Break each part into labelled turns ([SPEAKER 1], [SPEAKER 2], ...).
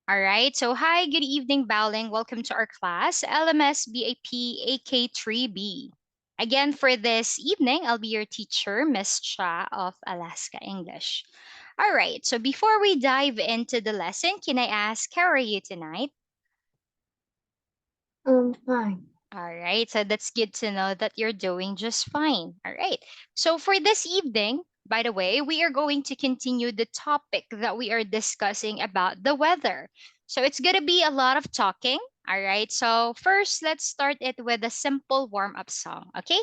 [SPEAKER 1] All right. So, hi, good evening, Bowling. Welcome to our class, LMS BAP AK3B. Again, for this evening, I'll be your teacher, Miss Cha of Alaska English. All right. So, before we dive into the lesson, can I ask, how are you tonight?
[SPEAKER 2] Fine.
[SPEAKER 1] All right, so that's good to know that you're doing just fine. All right, so for this evening, by the way, we are going to continue the topic that we are discussing about the weather. So it's going to be a lot of talking. All right, so first, let's start it with a simple warm up song. Okay,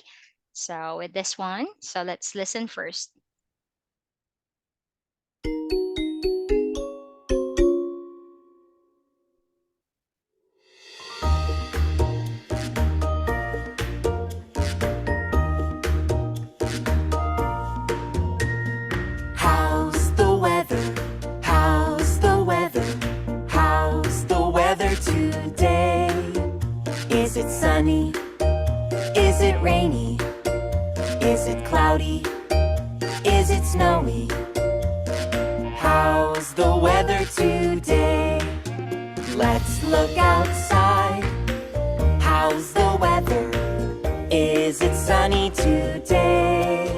[SPEAKER 1] so with this one, so let's listen first.
[SPEAKER 3] How's the weather? How's the weather? How's the weather today? Is it sunny? Is it rainy? Is it cloudy? Is it snowy? How's the weather today? Let's look outside. How's the weather? Is it sunny today?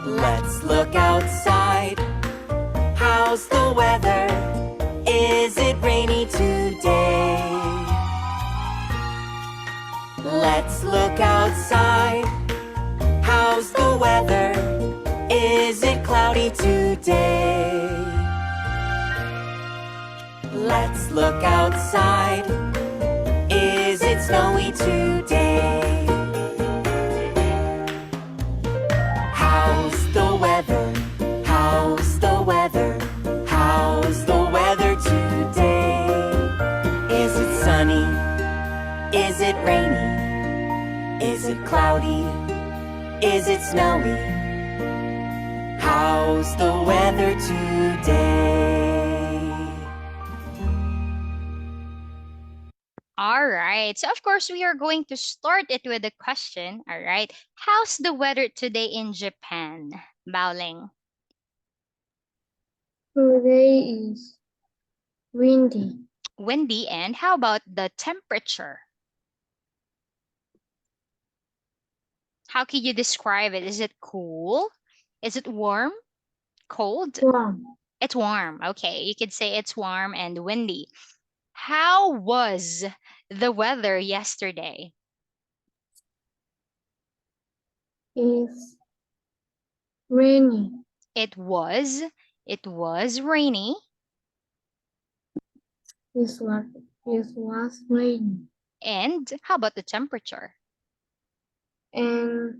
[SPEAKER 3] Let's look outside. How's the weather? Is it rainy today? Let's look outside. How's the weather? Is it cloudy today? Let's look outside. Is it snowy today? How's the weather? How's the weather? How's the weather today? Is it sunny? Is it rainy? Is it cloudy? Is it snowy? How's the weather today?
[SPEAKER 1] All right, so of course, we are going to start it with a question. All right, how's the weather today in Japan, Bowling?
[SPEAKER 2] Today is windy.
[SPEAKER 1] Windy, and how about the temperature? How can you describe it? Is it cool? Is it warm? Cold?
[SPEAKER 2] Warm.
[SPEAKER 1] It's warm. Okay, you could say it's warm and windy. How was the weather yesterday?
[SPEAKER 2] Is rainy.
[SPEAKER 1] It was. It was rainy.
[SPEAKER 2] Is what is was rainy.
[SPEAKER 1] And how about the temperature?
[SPEAKER 2] And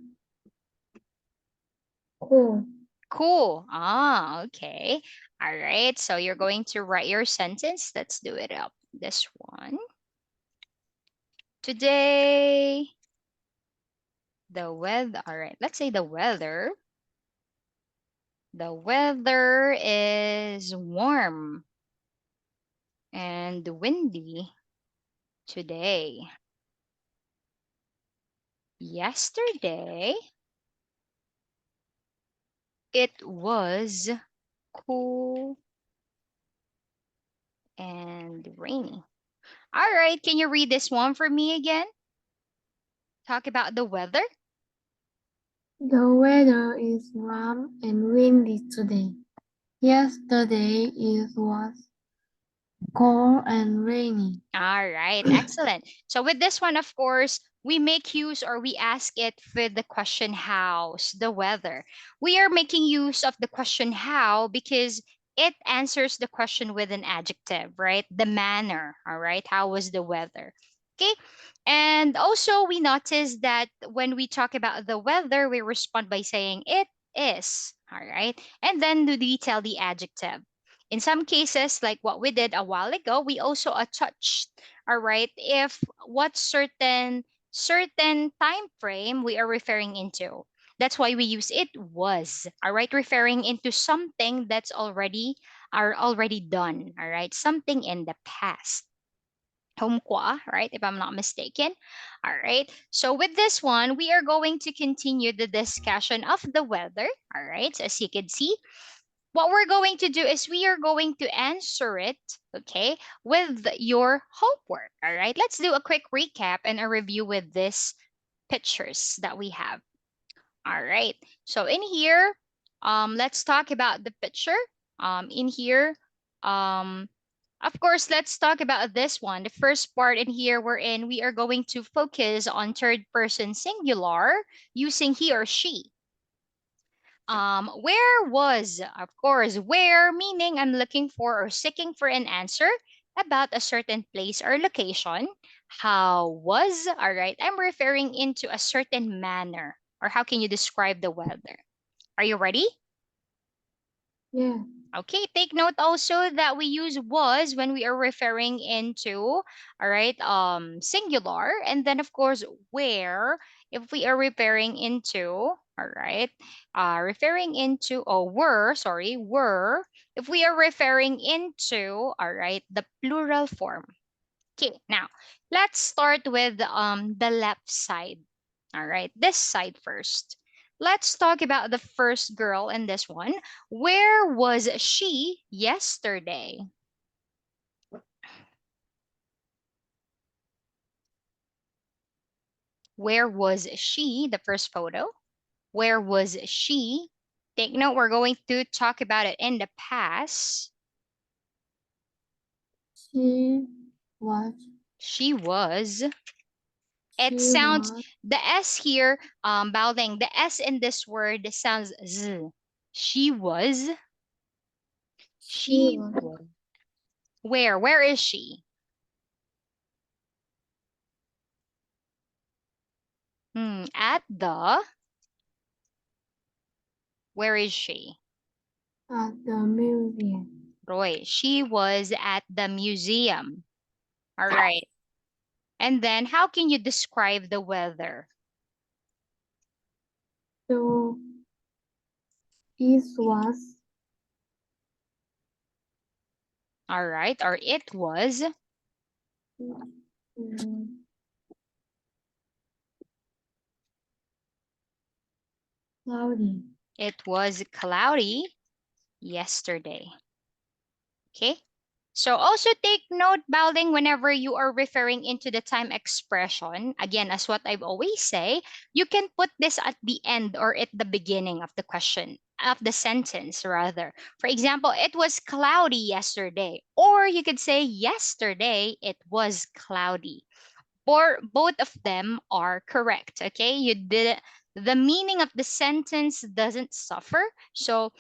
[SPEAKER 2] cool.
[SPEAKER 1] Cool. Ah, okay. All right. So you're going to write your sentence. Let's do it up. This one. Today, the weather. All right. Let's say the weather. The weather is warm and windy today. Yesterday, it was cool and rainy. All right. Can you read this one for me again? Talk about the weather.
[SPEAKER 2] The weather is warm and windy today. Yesterday it was cold and rainy.
[SPEAKER 1] All right, excellent. So with this one, of course, we make use or we ask it with the question how's the weather. We are making use of the question how because it answers the question with an adjective, right? The manner, all right? How was the weather? Okay. And also we notice that when we talk about the weather, we respond by saying it is, all right? And then we tell the adjective. In some cases, like what we did a while ago, we also touched, all right, if what certain time frame we are referring into. That's why we use it was, all right, referring into something that's already done, all right, something in the past. Homqua, right? If I'm not mistaken. All right. So with this one, we are going to continue the discussion of the weather. All right. So as you can see, what we're going to do is we are going to answer it, okay, with your homework. All right, let's do a quick recap and a review with these pictures that we have. All right, so in here, let's talk about the picture. In here, um, of course, let's talk about this one. The first part in here, we are going to focus on third person singular using he or she. Where was, of course, where meaning I'm looking for or seeking for an answer about a certain place or location. How was, all right, I'm referring into a certain manner, or how can you describe the weather? Are you ready?
[SPEAKER 2] Yeah.
[SPEAKER 1] Okay, take note also that we use was when we are referring into, all right, singular, and then of course where if we are referring into, all right, referring into, or were, sorry, were if we are referring into, all right, the plural form. Okay, now let's start with the left side. All right, this side first. Let's talk about the first girl in this one. Where was she yesterday? Where was she? The first photo. Where was she? Take note, we're going to talk about it in the past.
[SPEAKER 2] She was.
[SPEAKER 1] She was. It
[SPEAKER 2] She
[SPEAKER 1] sounds,
[SPEAKER 2] was.
[SPEAKER 1] the S here, Baoding, the S in this word sounds Z. She was.
[SPEAKER 2] She
[SPEAKER 1] She
[SPEAKER 2] was.
[SPEAKER 1] was. Where? Where is she? At the. Where is she?
[SPEAKER 2] At the museum.
[SPEAKER 1] Roy. She was at the museum. All right. And then how can you describe the weather?
[SPEAKER 2] So it was.
[SPEAKER 1] All right. Or it was.
[SPEAKER 2] mm, Cloudy.
[SPEAKER 1] It was cloudy yesterday. Okay. So also take note, Balding, whenever you are referring into the time expression, again, as what I've always say, you can put this at the end or at the beginning of the question, of the sentence rather. For example, it was cloudy yesterday. Or you could say yesterday it was cloudy. Or both of them are correct. Okay. You did the meaning of the sentence doesn't suffer. So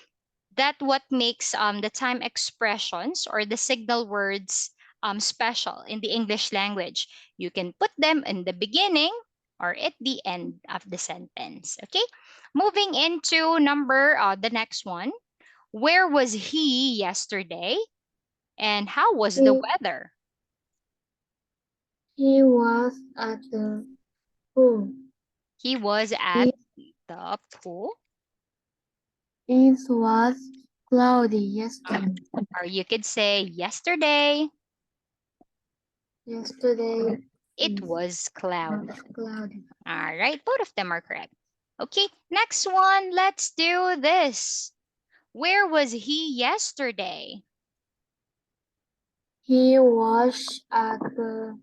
[SPEAKER 1] that what makes the time expressions or the signal words special in the English language. You can put them in the beginning or at the end of the sentence. Okay, moving into the next one. Where was he yesterday? And how was the
[SPEAKER 2] He,
[SPEAKER 1] weather?
[SPEAKER 2] he was at the pool.
[SPEAKER 1] He was at
[SPEAKER 2] It,
[SPEAKER 1] the pool,
[SPEAKER 2] it was cloudy yesterday.
[SPEAKER 1] or you could say yesterday
[SPEAKER 2] Yesterday
[SPEAKER 1] it
[SPEAKER 2] is
[SPEAKER 1] was cloudy.
[SPEAKER 2] cloudy.
[SPEAKER 1] All right, both of them are correct. Okay, next one, let's do this. Where was he yesterday?
[SPEAKER 2] He was at the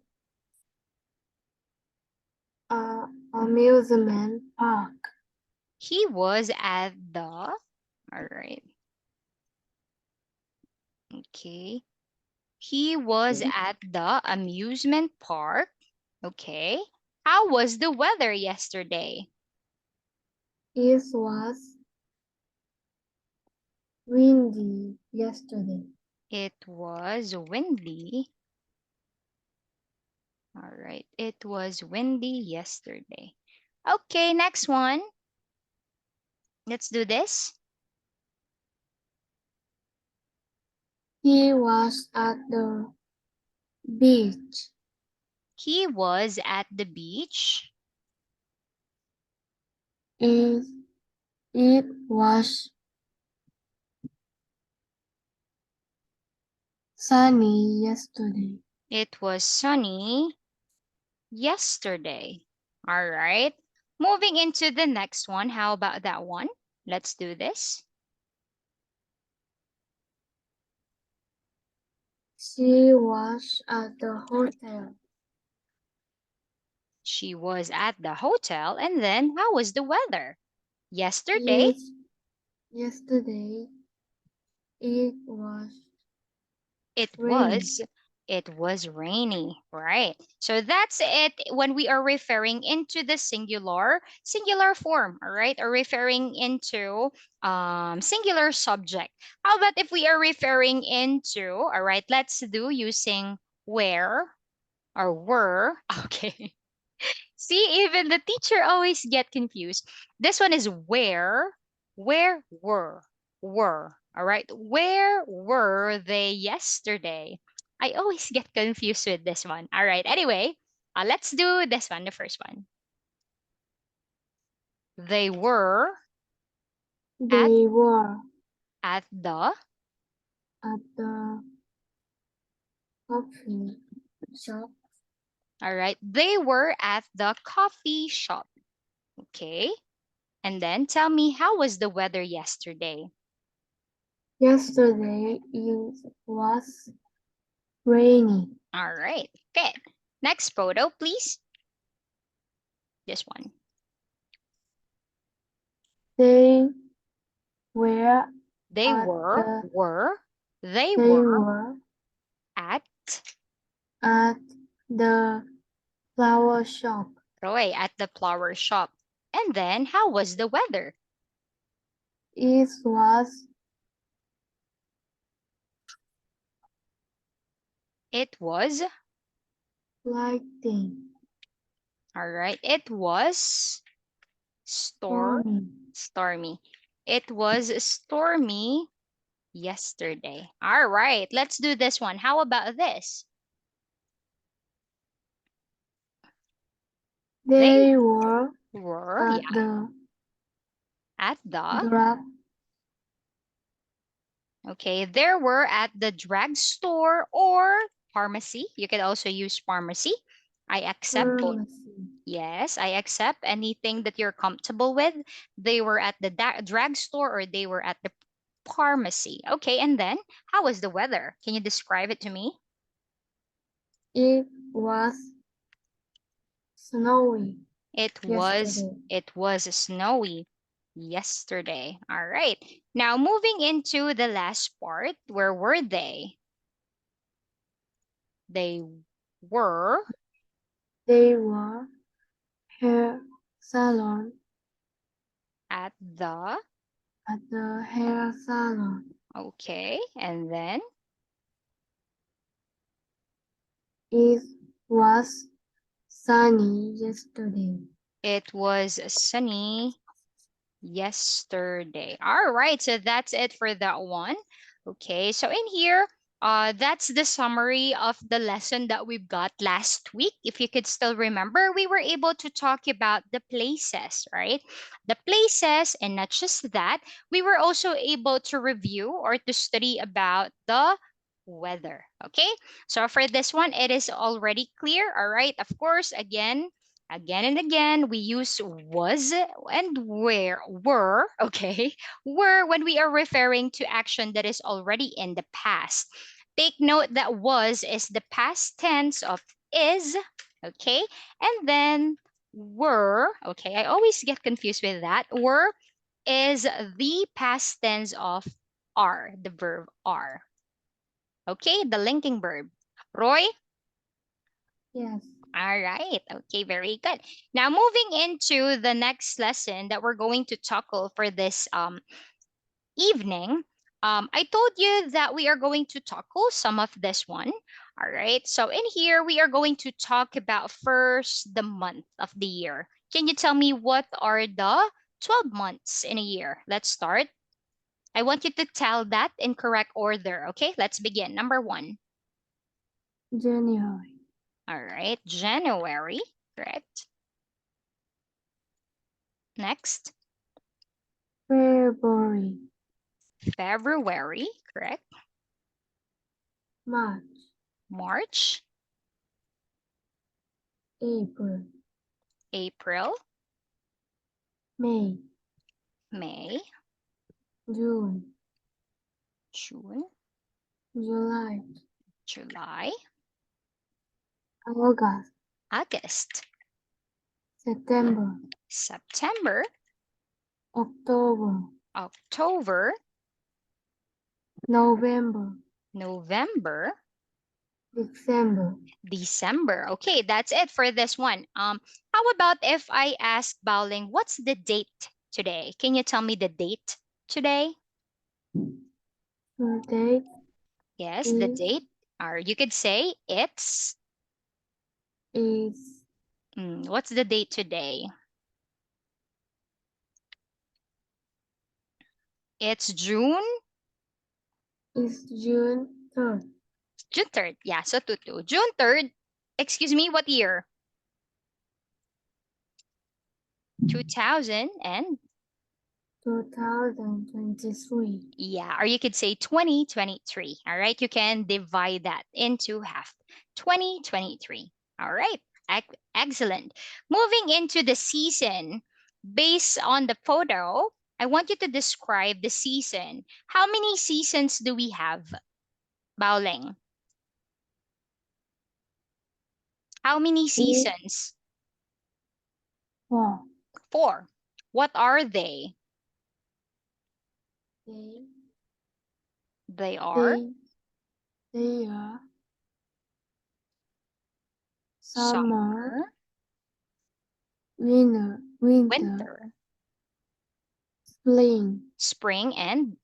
[SPEAKER 2] amusement park.
[SPEAKER 1] He was at the, all right, okay. He was at the amusement park. Okay. How was the weather yesterday?
[SPEAKER 2] It was windy yesterday.
[SPEAKER 1] It was windy. All right. It was windy yesterday. Okay, next one. Let's do this.
[SPEAKER 2] He was at the beach.
[SPEAKER 1] He was at the beach.
[SPEAKER 2] It, it was sunny yesterday.
[SPEAKER 1] It was sunny yesterday. All right. Moving into the next one. How about that one? Let's do this.
[SPEAKER 2] She was at the hotel.
[SPEAKER 1] She was at the hotel. And then, how was the weather? Yesterday,
[SPEAKER 2] Yes, yesterday it was
[SPEAKER 1] it
[SPEAKER 2] rainy.
[SPEAKER 1] was it was rainy, right? So that's it when we are referring into the singular form, all right, or referring into singular subject. How about if we are referring into, all right, let's do using where or were. Okay. See, even the teacher always get confused. This one is where were. All right. Where were they yesterday? I always get confused with this one. All right. Anyway, let's do this one, the first one. They were at
[SPEAKER 2] They were
[SPEAKER 1] at the
[SPEAKER 2] at the coffee shop.
[SPEAKER 1] all right. They were at the coffee shop. Okay. And then tell me, how was the weather yesterday?
[SPEAKER 2] Yesterday it was rainy.
[SPEAKER 1] All right. Okay. Next photo, please. This one.
[SPEAKER 2] They were
[SPEAKER 1] They
[SPEAKER 2] at
[SPEAKER 1] were,
[SPEAKER 2] the
[SPEAKER 1] were, they
[SPEAKER 2] they
[SPEAKER 1] were
[SPEAKER 2] were
[SPEAKER 1] at
[SPEAKER 2] at the flower shop.
[SPEAKER 1] Roy at the flower shop. And then, how was the weather?
[SPEAKER 2] It was
[SPEAKER 1] It was,
[SPEAKER 2] lighting,
[SPEAKER 1] all right, it was
[SPEAKER 2] stormy.
[SPEAKER 1] stormy. It was stormy yesterday. All right, let's do this one. How about this? They
[SPEAKER 2] They were
[SPEAKER 1] were,
[SPEAKER 2] at
[SPEAKER 1] yeah,
[SPEAKER 2] the
[SPEAKER 1] at the
[SPEAKER 2] drug
[SPEAKER 1] Okay, there were at the drugstore or pharmacy. You could also use pharmacy. I accept both.
[SPEAKER 2] pharmacy.
[SPEAKER 1] Yes, I accept anything that you're comfortable with. They were at the drugstore or they were at the pharmacy. Okay, and then how was the weather? Can you describe it to me?
[SPEAKER 2] It was snowy
[SPEAKER 1] It was
[SPEAKER 2] yesterday.
[SPEAKER 1] it was snowy yesterday. All right. Now moving into the last part, where were they? They were
[SPEAKER 2] They were hair salon
[SPEAKER 1] at the
[SPEAKER 2] at the hair salon.
[SPEAKER 1] Okay, and then
[SPEAKER 2] It was sunny yesterday.
[SPEAKER 1] it was sunny yesterday. All right, so that's it for that one. Okay, so in here, that's the summary of the lesson that we've got last week. If you could still remember, we were able to talk about the places, right? The places, and not just that, we were also able to review or to study about the weather. Okay, so for this one, it is already clear. All right, of course, again and again we use was and where were, okay, were when we are referring to action that is already in the past. Take note that was is the past tense of is, okay, and then were, okay, I always get confused with that. Were is the past tense of are, the verb are, okay, the linking verb. Roy.
[SPEAKER 2] Yes.
[SPEAKER 1] All right. Okay, very good. Now moving into the next lesson that we're going to tackle for this evening. I told you that we are going to tackle some of this one. All right. So in here we are going to talk about first the month of the year. Can you tell me what are the 12 months in a year? Let's start. I want you to tell that in correct order. Okay, let's begin. Number one.
[SPEAKER 2] January,
[SPEAKER 1] All right, January. Correct. Next.
[SPEAKER 2] February,
[SPEAKER 1] February, correct.
[SPEAKER 2] March,
[SPEAKER 1] March,
[SPEAKER 2] April,
[SPEAKER 1] April,
[SPEAKER 2] May,
[SPEAKER 1] May,
[SPEAKER 2] June,
[SPEAKER 1] June,
[SPEAKER 2] July,
[SPEAKER 1] July,
[SPEAKER 2] August,
[SPEAKER 1] August,
[SPEAKER 2] September,
[SPEAKER 1] September,
[SPEAKER 2] October,
[SPEAKER 1] October,
[SPEAKER 2] November,
[SPEAKER 1] November,
[SPEAKER 2] December.
[SPEAKER 1] December. Okay, that's it for this one. How about if I ask Bowling, what's the date today? Can you tell me the date today?
[SPEAKER 2] The date
[SPEAKER 1] Yes, the
[SPEAKER 2] is
[SPEAKER 1] date. Or you could say
[SPEAKER 2] is
[SPEAKER 1] what's the date today? It's June,
[SPEAKER 2] is June 3rd,
[SPEAKER 1] June 3rd. Yeah, so tutu. June 3rd. Excuse me, what year? 2000 and
[SPEAKER 2] 2023.
[SPEAKER 1] yeah, or you could say 2023. All right, you can divide that into half. 2023. All right, excellent. Moving into the season, based on the photo, I want you to describe the season. How many seasons do we have, Bowling? How many
[SPEAKER 2] Is
[SPEAKER 1] seasons?
[SPEAKER 2] 4.
[SPEAKER 1] Four. What are they?
[SPEAKER 2] They
[SPEAKER 1] They are
[SPEAKER 2] they they are summer,
[SPEAKER 1] summer,
[SPEAKER 2] winter,
[SPEAKER 1] winter,
[SPEAKER 2] spring,
[SPEAKER 1] spring, and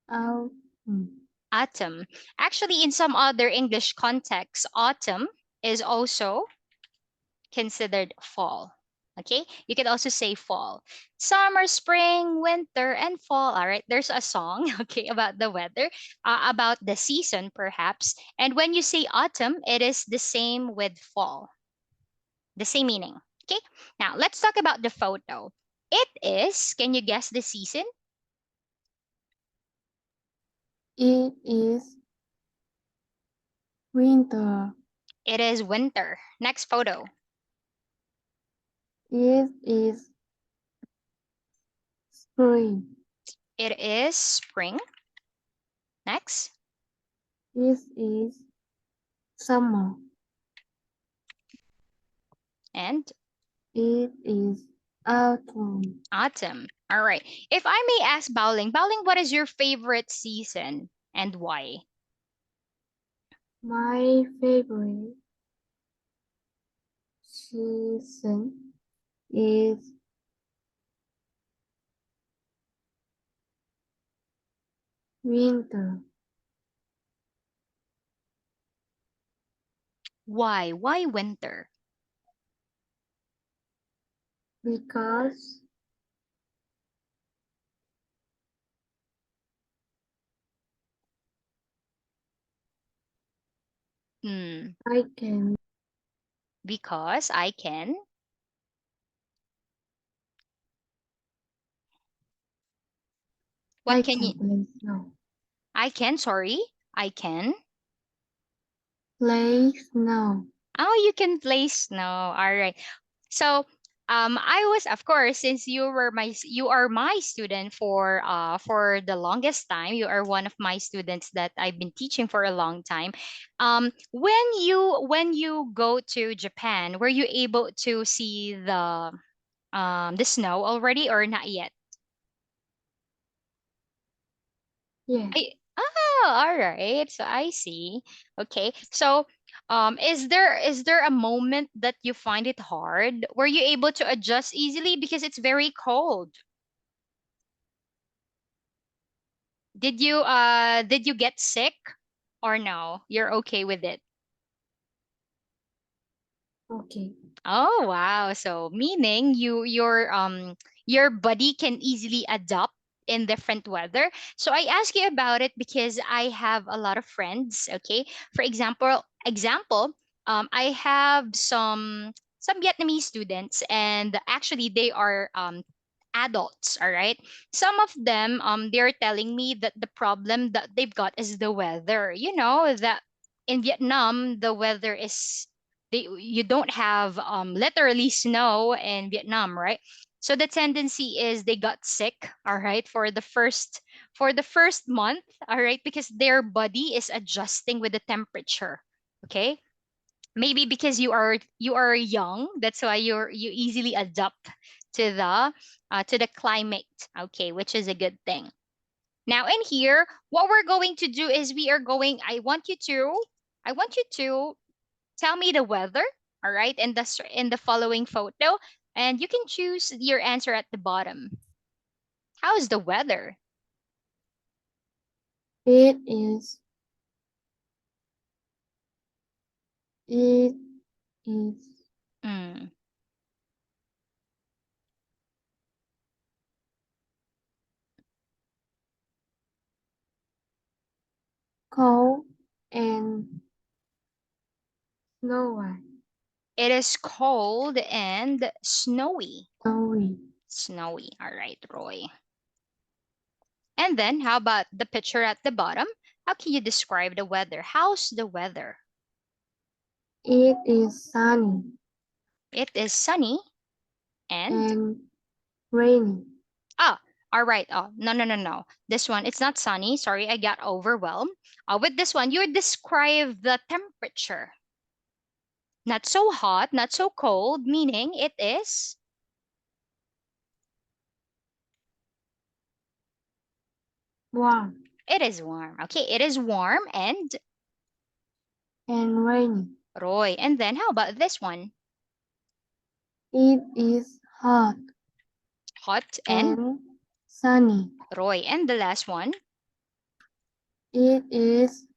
[SPEAKER 2] autumn.
[SPEAKER 1] autumn. Actually, in some other English contexts, autumn is also considered fall. Okay, you could also say fall. Summer, spring, winter, and fall. All right, there's a song, okay, about the weather, about the season, perhaps. And when you say autumn, it is the same with fall, the same meaning. Okay, now let's talk about the photo. It is, can you guess the season?
[SPEAKER 2] It is winter.
[SPEAKER 1] It is winter. Next photo.
[SPEAKER 2] It is spring.
[SPEAKER 1] It is spring. Next.
[SPEAKER 2] It is summer.
[SPEAKER 1] And
[SPEAKER 2] It is autumn.
[SPEAKER 1] autumn. All right. If I may ask Bowling, Bowling, what is your favorite season and why?
[SPEAKER 2] My favorite season is winter
[SPEAKER 1] Why? Why winter?
[SPEAKER 2] because
[SPEAKER 1] Hmm.
[SPEAKER 2] I can
[SPEAKER 1] Because I can. What
[SPEAKER 2] I
[SPEAKER 1] can you?
[SPEAKER 2] can play snow.
[SPEAKER 1] I can, sorry. I can.
[SPEAKER 2] Play snow.
[SPEAKER 1] Oh, you can play snow. All right. So, I was, of course, since you are my student for the longest time. You are one of my students that I've been teaching for a long time. When you go to Japan, were you able to see the snow already or not yet?
[SPEAKER 2] Yes.
[SPEAKER 1] Oh, all right. So I see. Okay. So, is there a moment that you find it hard? Were you able to adjust easily because it's very cold? Did you get sick or no? You're okay with it?
[SPEAKER 2] Okay.
[SPEAKER 1] Oh, wow. So meaning your body can easily adapt in different weather. So I ask you about it because I have a lot of friends, okay? For example, I have some Vietnamese students and actually they are adults, all right? Some of them they're telling me that the problem that they've got is the weather. You know that in Vietnam the weather is you don't have literally snow in Vietnam, right? So the tendency is they got sick, all right, for the first month, all right, because their body is adjusting with the temperature. Okay? Maybe because you are young, that's why you easily adapt to the climate, okay, which is a good thing. Now in here, what we're going to do is I want you to tell me the weather, all right, in the following photo, and you can choose your answer at the bottom. How's the weather?
[SPEAKER 2] It is. It is
[SPEAKER 1] Mm,
[SPEAKER 2] cold and snowy.
[SPEAKER 1] it is cold and snowy.
[SPEAKER 2] Snowy.
[SPEAKER 1] Snowy. All right, Roy. And then how about the picture at the bottom? How can you describe the weather? How's the weather?
[SPEAKER 2] It is sunny
[SPEAKER 1] It is sunny and
[SPEAKER 2] and rainy.
[SPEAKER 1] ah, all right. Oh, no, no, no, no. This one, it's not sunny. Sorry, I got overwhelmed. With this one, you describe the temperature. Not so hot, not so cold, meaning
[SPEAKER 2] Warm
[SPEAKER 1] it is warm. Okay, it is warm and
[SPEAKER 2] and rainy.
[SPEAKER 1] Roy. And then how about this one?
[SPEAKER 2] It is hot
[SPEAKER 1] Hot and
[SPEAKER 2] and sunny.
[SPEAKER 1] Roy. And the last one,
[SPEAKER 2] It is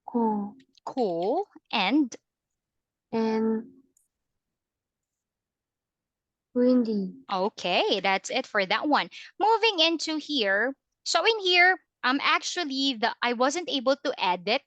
[SPEAKER 2] cold
[SPEAKER 1] cool and
[SPEAKER 2] and windy.
[SPEAKER 1] okay, that's it for that one. Moving into here. So in here, actually I wasn't able to edit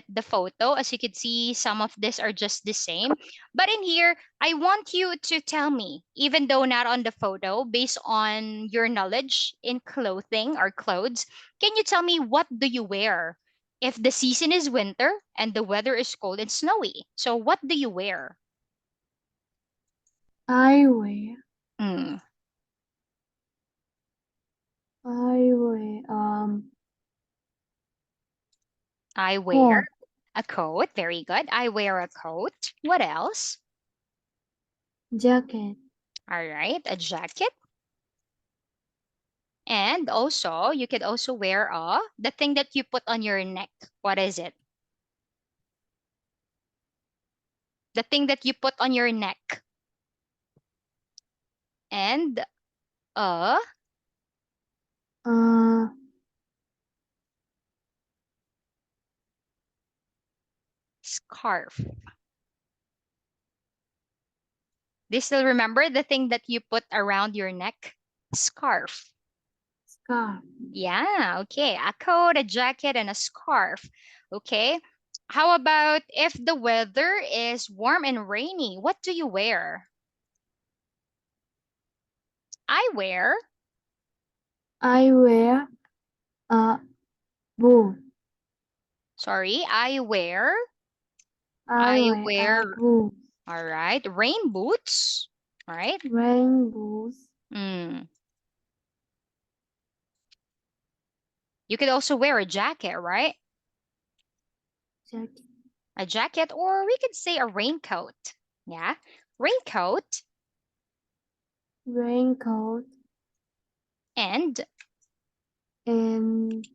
[SPEAKER 1] the photo. As you can see, some of this are just the same. But in here, I want you to tell me, even though not on the photo, based on your knowledge in clothing or clothes, can you tell me what do you wear if the season is winter and the weather is cold and snowy? So what do you wear?
[SPEAKER 2] I wear
[SPEAKER 1] Mm,
[SPEAKER 2] I wear
[SPEAKER 1] I wear
[SPEAKER 2] coat,
[SPEAKER 1] a coat. Very good. I wear a coat. What else?
[SPEAKER 2] jacket,
[SPEAKER 1] All right, a jacket. And also, you could also wear the thing that you put on your neck. What is it? The thing that you put on your neck. And a
[SPEAKER 2] uh
[SPEAKER 1] scarf. Do you still remember the thing that you put around your neck? Scarf.
[SPEAKER 2] scarf.
[SPEAKER 1] Yeah, okay. A coat, a jacket, and a scarf. Okay. How about if the weather is warm and rainy? What do you wear? I wear,
[SPEAKER 2] I wear a boot.
[SPEAKER 1] sorry, I wear,
[SPEAKER 2] I
[SPEAKER 1] I
[SPEAKER 2] wear
[SPEAKER 1] wear,
[SPEAKER 2] a boot.
[SPEAKER 1] all right, rain boots. All right.
[SPEAKER 2] Rain boots.
[SPEAKER 1] Mm. You could also wear a jacket, right?
[SPEAKER 2] Jacket.
[SPEAKER 1] A jacket, or we could say a raincoat. Yeah, raincoat.
[SPEAKER 2] Raincoat
[SPEAKER 1] And
[SPEAKER 2] and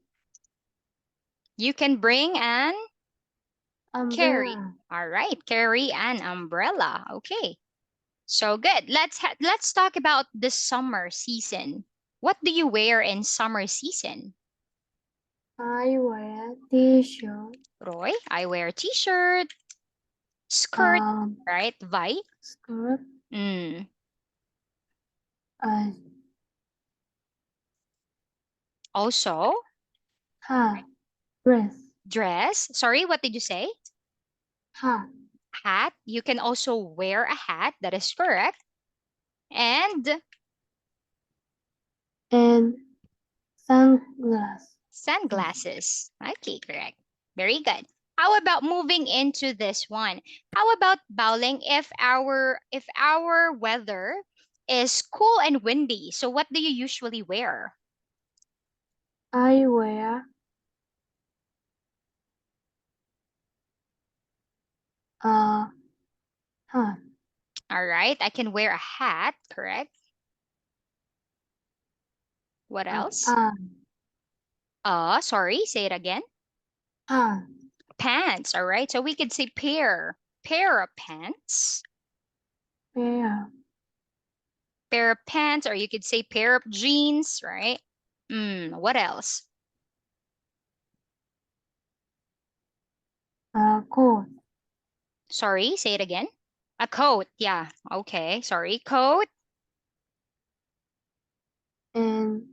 [SPEAKER 1] you can bring an carry.
[SPEAKER 2] umbrella.
[SPEAKER 1] All right, carry an umbrella. Okay. So good. Let's talk about the summer season. What do you wear in summer season?
[SPEAKER 2] I wear t-shirt,
[SPEAKER 1] Roy, I wear a t-shirt, skirt, right? Vi.
[SPEAKER 2] skirt,
[SPEAKER 1] Mm.
[SPEAKER 2] a
[SPEAKER 1] Also,
[SPEAKER 2] hat, dress,
[SPEAKER 1] dress. Sorry, what did you say?
[SPEAKER 2] hat,
[SPEAKER 1] Hat. You can also wear a hat. That is correct. And
[SPEAKER 2] and sunglasses.
[SPEAKER 1] sunglasses. Okay, correct. Very good. How about moving into this one? How about bowling if our weather is cool and windy. So what do you usually wear?
[SPEAKER 2] I wear a hat.
[SPEAKER 1] All right, I can wear a hat, correct? What
[SPEAKER 2] A
[SPEAKER 1] else?
[SPEAKER 2] pant.
[SPEAKER 1] Sorry, say it again.
[SPEAKER 2] Pant.
[SPEAKER 1] Pants, all right. So we could say pair of pants,
[SPEAKER 2] Pair.
[SPEAKER 1] pair of pants, or you could say pair of jeans, right? What else?
[SPEAKER 2] A coat.
[SPEAKER 1] Sorry, say it again. A coat, yeah. Okay, sorry. Coat,
[SPEAKER 2] And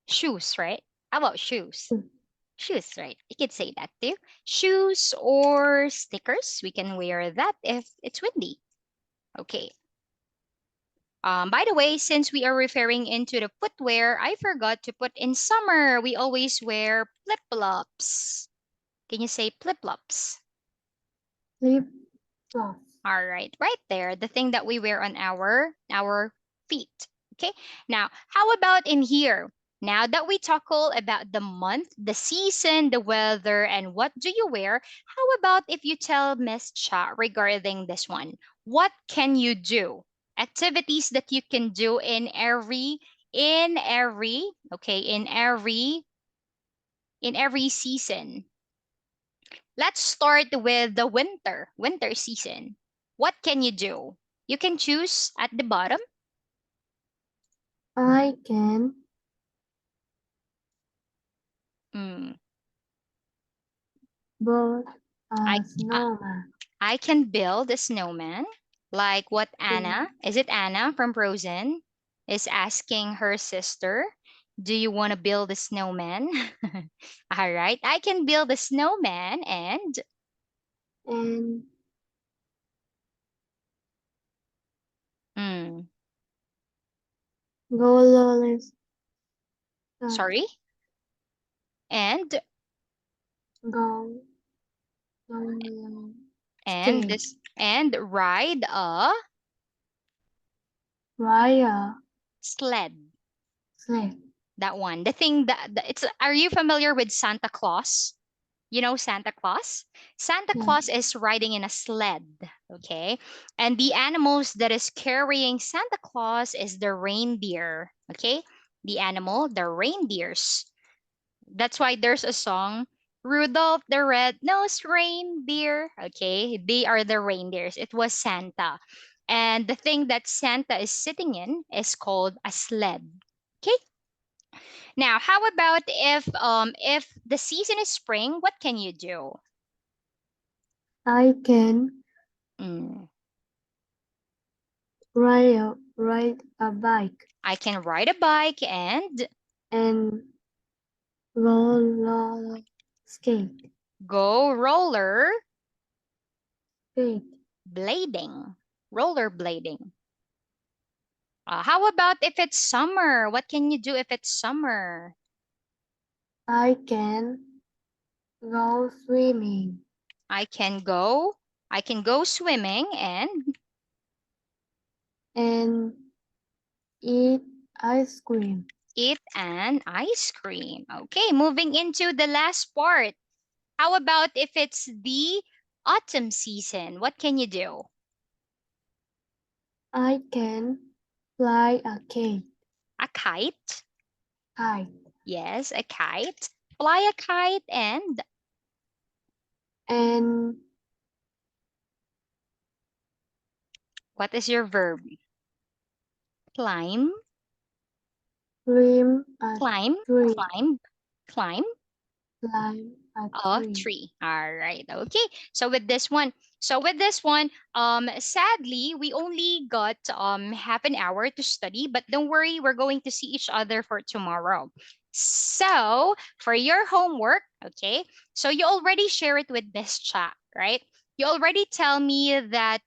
[SPEAKER 1] shoes, right? How about shoes?
[SPEAKER 2] shoes.
[SPEAKER 1] Shoes, right? You could say that too. Shoes or sneakers. We can wear that if it's windy. Okay. By the way, since we are referring into the footwear, I forgot to put in summer. We always wear flip-flops. Can you say flip-flops?
[SPEAKER 2] Flip flops.
[SPEAKER 1] All right, right there, the thing that we wear on our feet. Okay, now how about in here? Now that we tackle about the month, the season, the weather, and what do you wear, how about if you tell Miss Cha regarding this one? What can you do? Activities that you can do in every season. Let's start with the winter season. What can you do? You can choose at the bottom.
[SPEAKER 2] I can
[SPEAKER 1] Mm,
[SPEAKER 2] build
[SPEAKER 1] I
[SPEAKER 2] a snowman.
[SPEAKER 1] I can build a snowman, like what
[SPEAKER 2] Yeah.
[SPEAKER 1] Anna, is it Anna from Frozen, is asking her sister, do you want to build a snowman? All right, I can build a snowman and
[SPEAKER 2] And
[SPEAKER 1] mm,
[SPEAKER 2] go lawless.
[SPEAKER 1] sorry, and
[SPEAKER 2] Go. Go.
[SPEAKER 1] and
[SPEAKER 2] Skate.
[SPEAKER 1] this and ride a
[SPEAKER 2] Ride a
[SPEAKER 1] sled.
[SPEAKER 2] sled.
[SPEAKER 1] That one. The thing that it's are you familiar with Santa Claus? You know Santa Claus? Santa
[SPEAKER 2] Yeah.
[SPEAKER 1] Claus is riding in a sled, okay? And the animals that is carrying Santa Claus is the reindeer, okay? The animal, the reindeers. That's why there's a song, Rudolph the Red-Nosed Reindeer, okay? They are the reindeers. It was Santa. And the thing that Santa is sitting in is called a sled. Okay, now, how about if the season is spring, what can you do?
[SPEAKER 2] I can
[SPEAKER 1] Mm,
[SPEAKER 2] ride a bike
[SPEAKER 1] I can ride a bike
[SPEAKER 2] and roller skate.
[SPEAKER 1] go
[SPEAKER 2] Skate.
[SPEAKER 1] blading, roller blading. How about if it's summer? What can you do if it's summer?
[SPEAKER 2] I can go swimming
[SPEAKER 1] I can go, I can go swimming
[SPEAKER 2] and eat ice cream.
[SPEAKER 1] eat an ice cream. Okay, moving into the last part. How about if it's the autumn season? What can you do?
[SPEAKER 2] I can fly a kite.
[SPEAKER 1] A kite.
[SPEAKER 2] Kite.
[SPEAKER 1] Yes, a kite. Fly a kite
[SPEAKER 2] And
[SPEAKER 1] what is your verb? Climb,
[SPEAKER 2] climb a
[SPEAKER 1] climb,
[SPEAKER 2] tree.
[SPEAKER 1] climb
[SPEAKER 2] Climb a
[SPEAKER 1] a
[SPEAKER 2] tree.
[SPEAKER 1] tree. All right. Okay. So with this one, sadly, we only got half an hour to study, but don't worry, we're going to see each other for tomorrow. So for your homework, okay. So you already share it with this chat, right? You already tell me that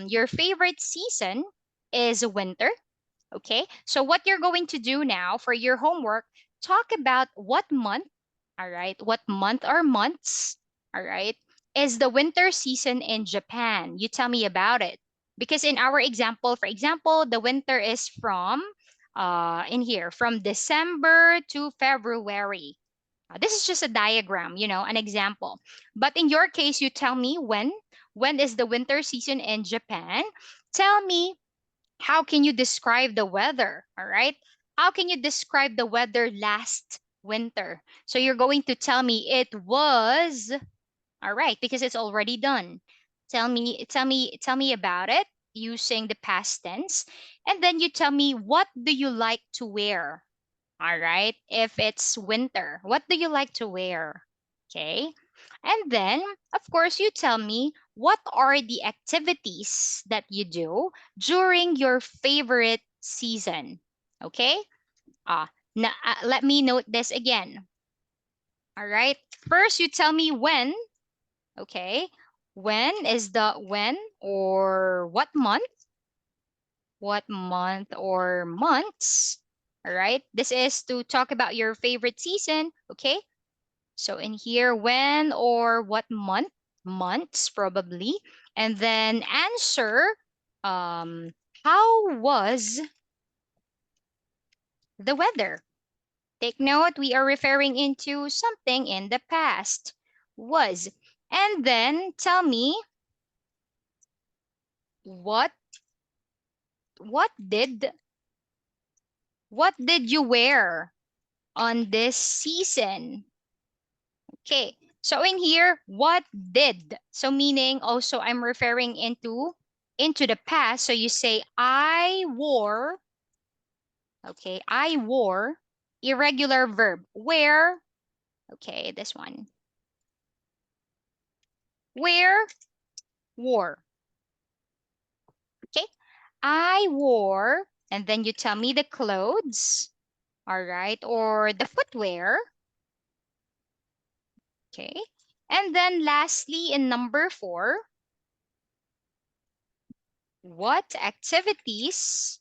[SPEAKER 1] your favorite season is winter. Okay, so what you're going to do now for your homework, talk about what month, all right, what month or months, all right, is the winter season in Japan. You tell me about it. Because in our example, for example, the winter is from in here from December to February. This is just a diagram, you know, an example. But in your case, you tell me when is the winter season in Japan? Tell me, how can you describe the weather? All right. How can you describe the weather last winter? So you're going to tell me it was, all right, because it's already done. Tell me about it using the past tense. And then you tell me, what do you like to wear? All right. If it's winter, what do you like to wear? Okay. And then, of course, you tell me, what are the activities that you do during your favorite season? Okay. Let me note this again. All right. First, you tell me when. Okay. When is the when or what month? What month or months? All right. This is to talk about your favorite season. Okay. So in here, when or what month? Months probably. And then answer, how was the weather? Take note, we are referring into something in the past. Was. And then tell me, what what did what did you wear on this season? Okay. So in here, what did? So meaning also I'm referring into the past. So you say I wore, okay, I wore irregular verb. Wear, okay, this one. Wear, wore. Okay. I wore, and then you tell me the clothes, all right, or the footwear. Okay. And then lastly, in number 4, what activities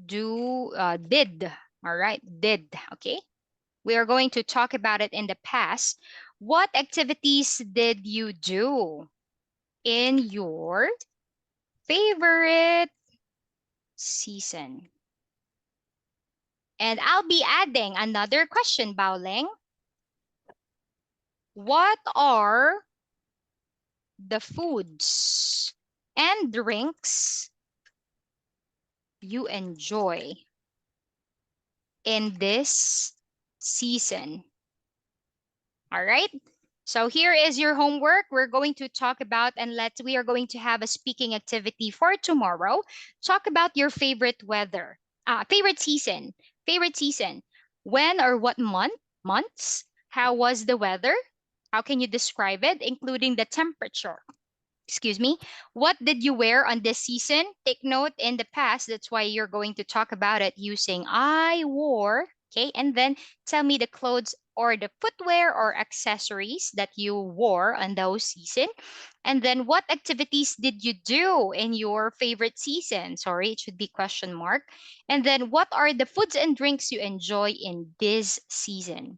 [SPEAKER 1] did, all right, did, okay, we are going to talk about it in the past. What activities did you do in your favorite season? And I'll be adding another question, Baoling. What are the foods and drinks you enjoy in this season? All right. So here is your homework. We're going to talk about we are going to have a speaking activity for tomorrow. Talk about your favorite weather, favorite season, favorite season. When or what months? How was the weather? How can you describe it, including the temperature? Excuse me. What did you wear on this season? Take note in the past. That's why you're going to talk about it using I wore. Okay. And then tell me the clothes or the footwear or accessories that you wore on those season. And then what activities did you do in your favorite season? Sorry, it should be question mark. And then what are the foods and drinks you enjoy in this season?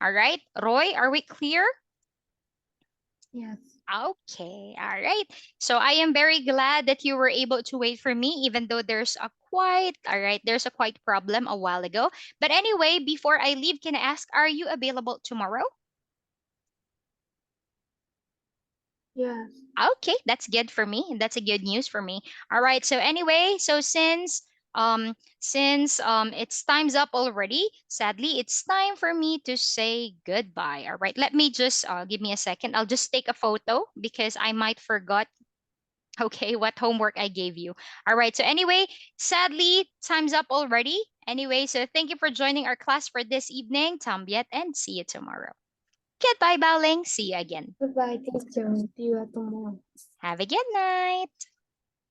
[SPEAKER 1] All right. Roy, are we clear?
[SPEAKER 2] Yes.
[SPEAKER 1] Okay, all right. So I am very glad that you were able to wait for me, even though there's a quite problem a while ago. But anyway, before I leave, can I ask, are you available tomorrow?
[SPEAKER 2] Yes.
[SPEAKER 1] Okay, that's good for me. That's a good news for me. All right. So anyway, so since it's time's up already, sadly, it's time for me to say goodbye. All right. Let me just give me a second. I'll just take a photo because I might forgot okay what homework I gave you. All right. So anyway, sadly, time's up already. Anyway, so thank you for joining our class for this evening. Tambiet, and see you tomorrow. Goodbye, Baling. See you again.
[SPEAKER 2] Goodbye, teacher. See you tomorrow.
[SPEAKER 1] Have a good night.